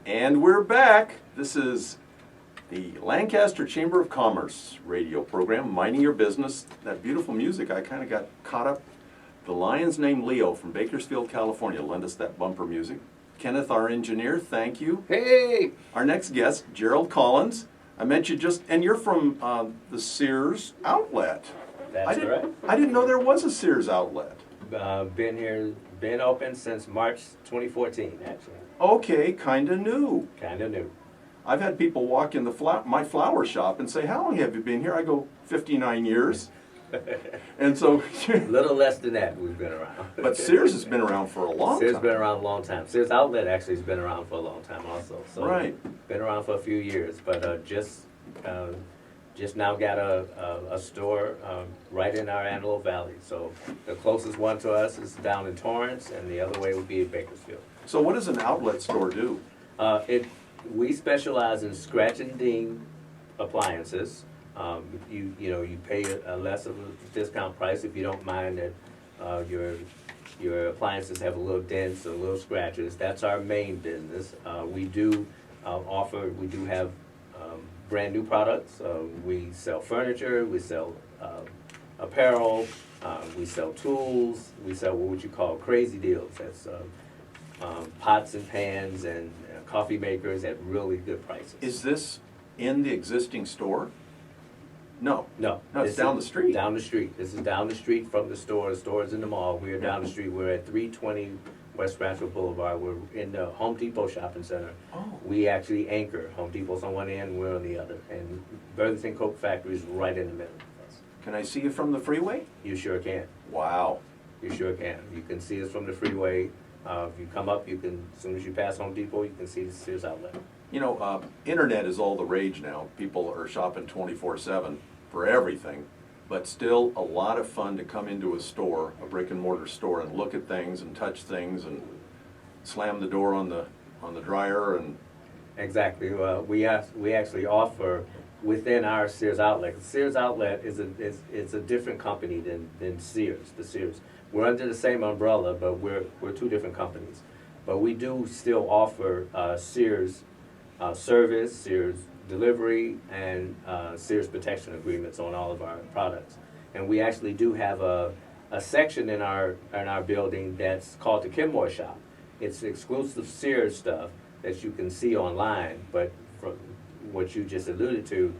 And we're back. This is the Lancaster Chamber of Commerce radio program, Minding Your Business. That beautiful music, I kind of got caught up. The lion's named Leo from Bakersfield, California, lent us that bumper music. Kenneth, our engineer, thank you. Hey! Our next guest, Gerald Collins. I met you and you're from the Sears Outlet. That's correct. I didn't know there was a Sears Outlet. Been open since March 2014, actually. Okay, kind of new. Kind of new. I've had people walk in my flower shop and say, "How long have you been here?" I go, 59 years. And so... A little less than that we've been around. But Sears has been around for a long time. Sears has been around a long time. Sears Outlet actually has been around for a long time also. So right. Been around for a few years, but just now got a store right in our Antelope Valley. So the closest one to us is down in Torrance, and the other way would be in Bakersfield. So what does an outlet store do? We specialize in scratch and ding appliances. You pay a less of a discount price if you don't mind that your appliances have a little dents or little scratches. That's our main business. We do have brand new products. We sell furniture, we sell apparel, we sell tools, we sell what you call crazy deals. That's pots and pans and coffee makers at really good prices. Is this in the existing store? No. No. It's down the street. Down the street. This is down the street from the store. The store is in the mall. We are down the street. We're at 320 West Rancho Boulevard. We're in the Home Depot shopping center. Oh. We actually anchor. Home Depot's on one end, we're on the other. And Burlington Coke Factory is right in the middle of us. Can I see you from the freeway? You sure can. Wow. You sure can. You can see us from the freeway. If you come up, as soon as you pass Home Depot, you can see the Sears Outlet. You know, internet is all the rage now. People are shopping 24/7 for everything, but still a lot of fun to come into a store, a brick and mortar store, and look at things and touch things and slam the door on the dryer and. Exactly. We actually offer within our Sears Outlet. Sears Outlet is a different company than Sears. The Sears. We're under the same umbrella, but we're two different companies. But we do still offer Sears service, Sears delivery, and Sears protection agreements on all of our products. And we actually do have a section in our building that's called the Kenmore Shop. It's exclusive Sears stuff that you can see online, but from what you just alluded to,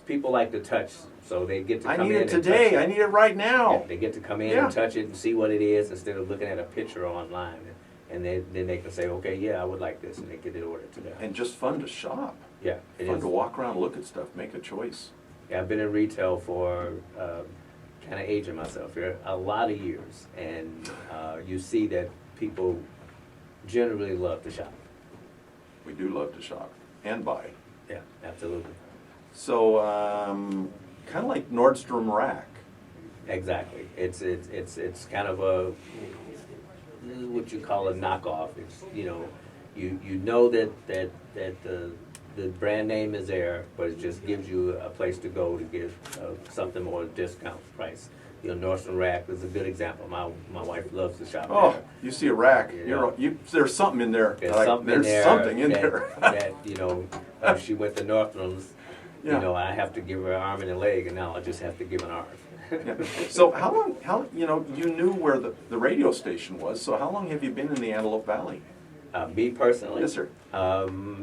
people like to touch, so they get to come in. I need it today. I need it right now. Yeah, they get to come in and touch it and see what it is instead of looking at a picture online. And then they can say, okay, yeah, I would like this, and they get it ordered to them. And just fun to shop. Yeah, it fun is. to walk around, look at stuff, make a choice. Yeah, I've been in retail for kind of aging myself here a lot of years, and you see that people generally love to shop. We do love to shop and buy. Yeah, absolutely. So, kind of like Nordstrom Rack. Exactly. It's kind of a what you call a knockoff. It's you know that the brand name is there, but it just gives you a place to go to get something more discount price. Nordstrom Rack is a good example. My wife loves to shop there. You see a rack. There's something in there. There's something in there. That if she went to Nordstrom's, I have to give her an arm and a leg, and now I just have to give an arm. Yeah. So how you knew where the radio station was, so how long have you been in the Antelope Valley? Me personally? Yes, sir.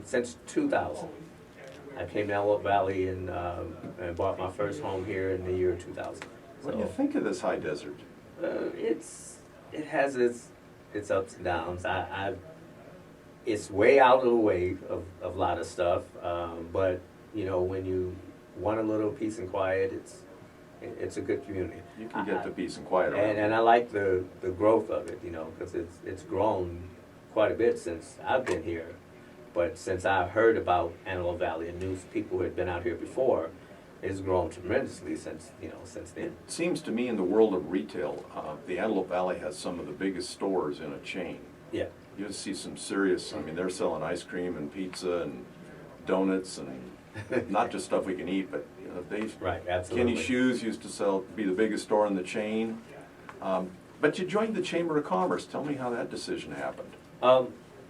Since 2000. I came to Antelope Valley and bought my first home here in the year 2000. What do you think of this high desert? It has its ups and downs. It's way out of the way of a lot of stuff, but when you want a little peace and quiet, it's a good community. You can get the peace and quiet around. And I like the growth of it, because it's grown quite a bit since I've been here. But since I heard about Antelope Valley and knew people who had been out here before, it's grown tremendously since then. It seems to me in the world of retail, the Antelope Valley has some of the biggest stores in a chain. Yeah. You see some serious, they're selling ice cream and pizza and donuts and not just stuff we can eat, but right, absolutely. Kenny Shoes used to be the biggest store in the chain. But you joined the Chamber of Commerce. Tell me how that decision happened.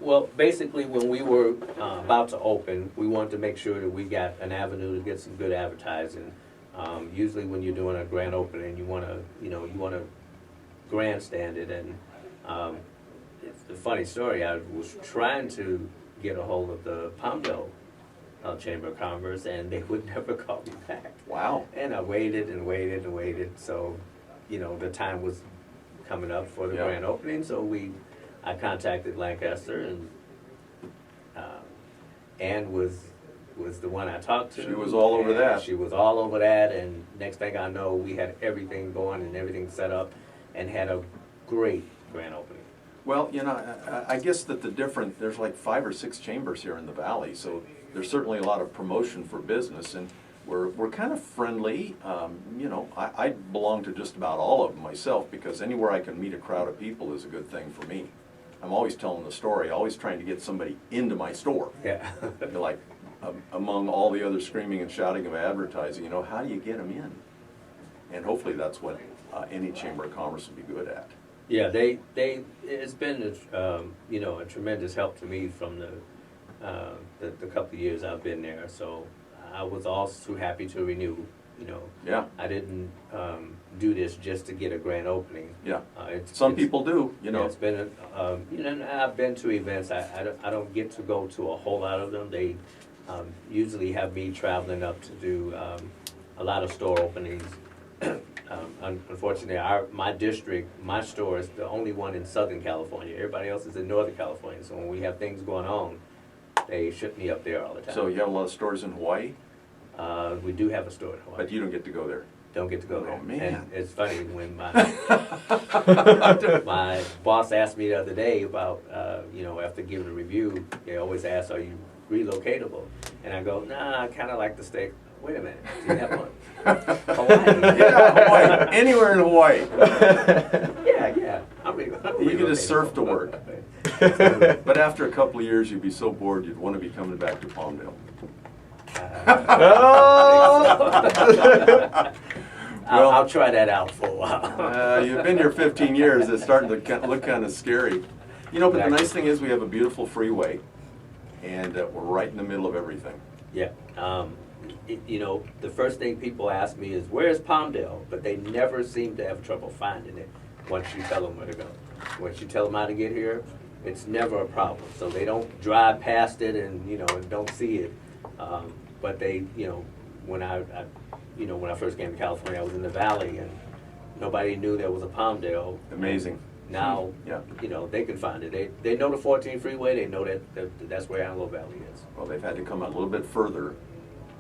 Well, basically, when we were about to open, we wanted to make sure that we got an avenue to get some good advertising. Usually, when you're doing a grand opening, you want to grandstand it. And it's a funny story. I was trying to get a hold of the Palmdale Chamber of Commerce, and they would never call me back. Wow. And I waited and waited and waited. So, the time was coming up for the grand opening. So I contacted Lancaster, and Ann was the one I talked to. She was all over that. She was all over that, and next thing I know, we had everything going and everything set up, and had a great grand opening. Well, I guess that there's like 5 or 6 chambers here in the valley, so there's certainly a lot of promotion for business, and we're kind of friendly. I belong to just about all of them myself, because anywhere I can meet a crowd of people is a good thing for me. I'm always telling the story, always trying to get somebody into my store. Yeah. Like among all the other screaming and shouting of advertising, how do you get them in? And hopefully that's what any Chamber of Commerce would be good at. Yeah, it's been a tremendous help to me from the couple of years I've been there. So I was also happy to renew. Yeah. I didn't do this just to get a grand opening. Yeah. Some people do. It's been I've been to events. I don't get to go to a whole lot of them. They usually have me traveling up to do a lot of store openings. Unfortunately, my district, my store is the only one in Southern California. Everybody else is in Northern California. So when we have things going on, they ship me up there all the time. So you have a lot of stores in Hawaii? We do have a store in Hawaii. But you don't get to go there? Don't get to go there. Oh, man. And it's funny, when my boss asked me the other day about, after giving a review, they always ask, are you relocatable? And I go, nah, I kind of like to stay. Wait a minute, do you have one? Hawaii. Yeah, Hawaii. Anywhere in Hawaii. Yeah. You can just surf to work. But after a couple of years, you'd be so bored, you'd want to be coming back to Palmdale. I'll try that out for a while. You've been here 15 years. It's starting to look kind of scary. But the nice thing is we have a beautiful freeway, and we're right in the middle of everything. Yeah. The first thing people ask me is, where's Palmdale? But they never seem to have trouble finding it once you tell them where to go. Once you tell them how to get here, it's never a problem. So they don't drive past it and, and don't see it. But they, when I first came to California, I was in the Valley, and nobody knew there was a Palmdale. Amazing. Now, yeah. They can find it. They know the 14 freeway. They know that's where Antelope Valley is. Well, they've had to come a little bit further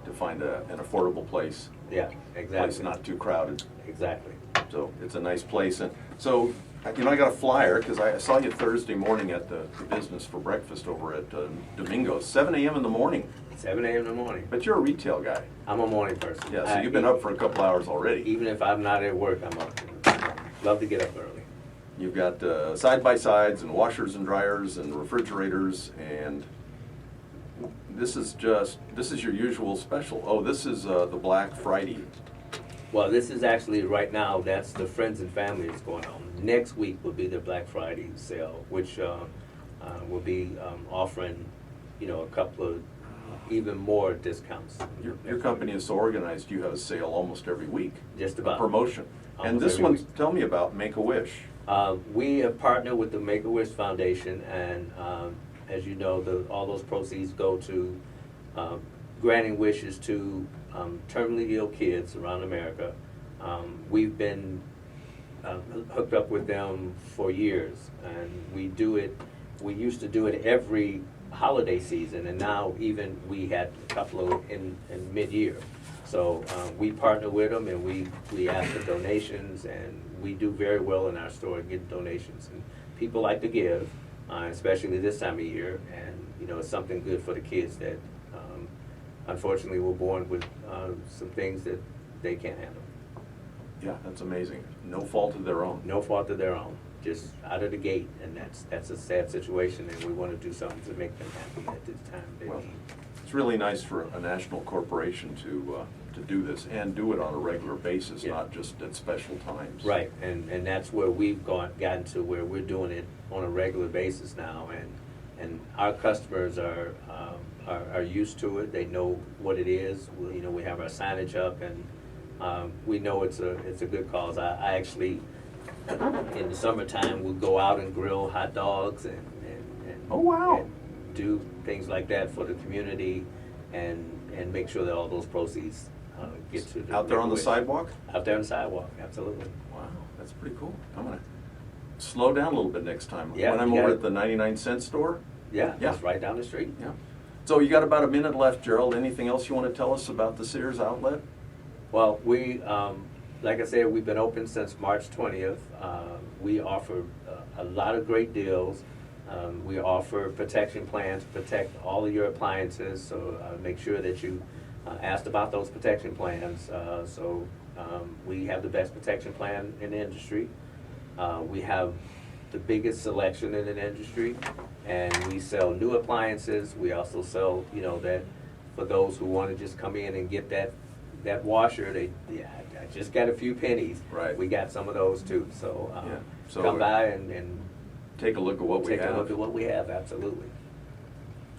to find an affordable place. Yeah, exactly. Place not too crowded. Exactly. So it's a nice place. And so, I got a flyer, because I saw you Thursday morning at the business for breakfast over at Domingo's, 7 a.m. in the morning. 7 a.m. in the morning. But you're a retail guy. I'm a morning person. Yeah, so you've been up for a couple hours already. Even if I'm not at work, I'm up. Love to get up early. You've got side-by-sides and washers and dryers and refrigerators, and this is your usual special. Oh, this is the Black Friday. Well, this is actually right now, that's the Friends and Family that's going on. Next week will be the Black Friday sale, which will be offering, a couple of even more discounts. Your company is so organized, you have a sale almost every week. Just about. A promotion. And this one, tell me about Make-A-Wish. We have partnered with the Make-A-Wish Foundation, and as you know, all those proceeds go to granting wishes to terminally ill kids around America. We've been hooked up with them for years, and we used to do it every holiday season, and now even we had a couple of in mid-year. So we partner with them, and we ask for donations, and we do very well in our store and get donations. And people like to give, especially this time of year, and it's something good for the kids that unfortunately were born with some things that they can't handle. Yeah, that's amazing. No fault of their own. No fault of their own. Just out of the gate, and that's a sad situation, and we want to do something to make them happy at this time. Well, it's really nice for a national corporation to do this and do it on a regular basis, not just at special times. Right, and that's where we've gotten to where we're doing it on a regular basis now, and and our customers are used to it. They know what it is. We have our signage up, and we know it's a good cause. I actually, in the summertime, would go out and grill hot dogs and Oh, wow. and do things like that for the community, and make sure that all those proceeds get to the Out there on the Make-A-Wish. sidewalk? Out there on the sidewalk, absolutely. Wow, that's pretty cool. I'm gonna slow down a little bit next time. Yeah, When I'm you over gotta- at the 99-cent store? Yeah, Yeah. it's right down the street. Yeah. So you got about a minute left, Gerald. Anything else you want to tell us about the Sears Outlet? Well, we, like I said, we've been open since March 20th. We offer a lot of great deals. We offer protection plans to protect all of your appliances, so make sure that you asked about those protection plans. We have the best protection plan in the industry. We have the biggest selection in the industry, and we sell new appliances. We also sell, that for those who want to just come in and get that washer, I just got a few pennies. Right. We got some of those too, so, Yeah. So come by and take a look at what we take have. a look at what we have, absolutely.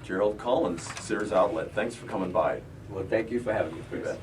Gerald Collins, Sears Outlet. Thanks for coming by. Well, thank you for having me, You Chris. bet.